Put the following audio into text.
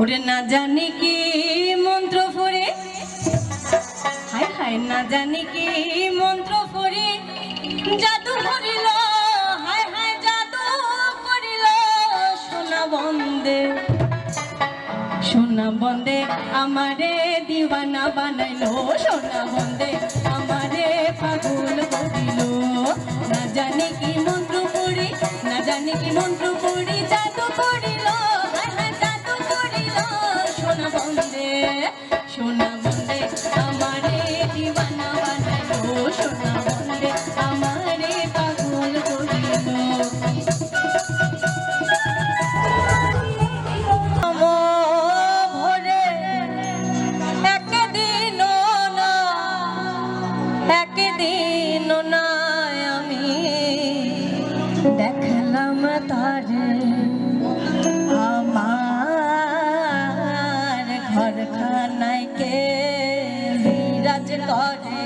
ওরে না জানি কি মন্ত্র ফুরে, হায় হায় না জানি কি মন্ত্র ফুরে জাদু করিল, হায় হায় জাদু করিল সোনা বন্দে, সোনা বন্দে আমারে দিওয়ানা বানাইলো, সোনা বন্দে আমারে পাগল করিল। না জানি কি মন্ত্র পড়ি, না জানি কি মন্ত্র পড়ি জাদু করিল, হায় হায় জাদু করিল সোনা বন্দে, সোনা বন্দে আমারে দিওয়ানা বানাইলো, সোনা বন্দে আমারে পাগল করিল। দেখলাম তারে আমার ঘরখানায় কে বিরাজ করে,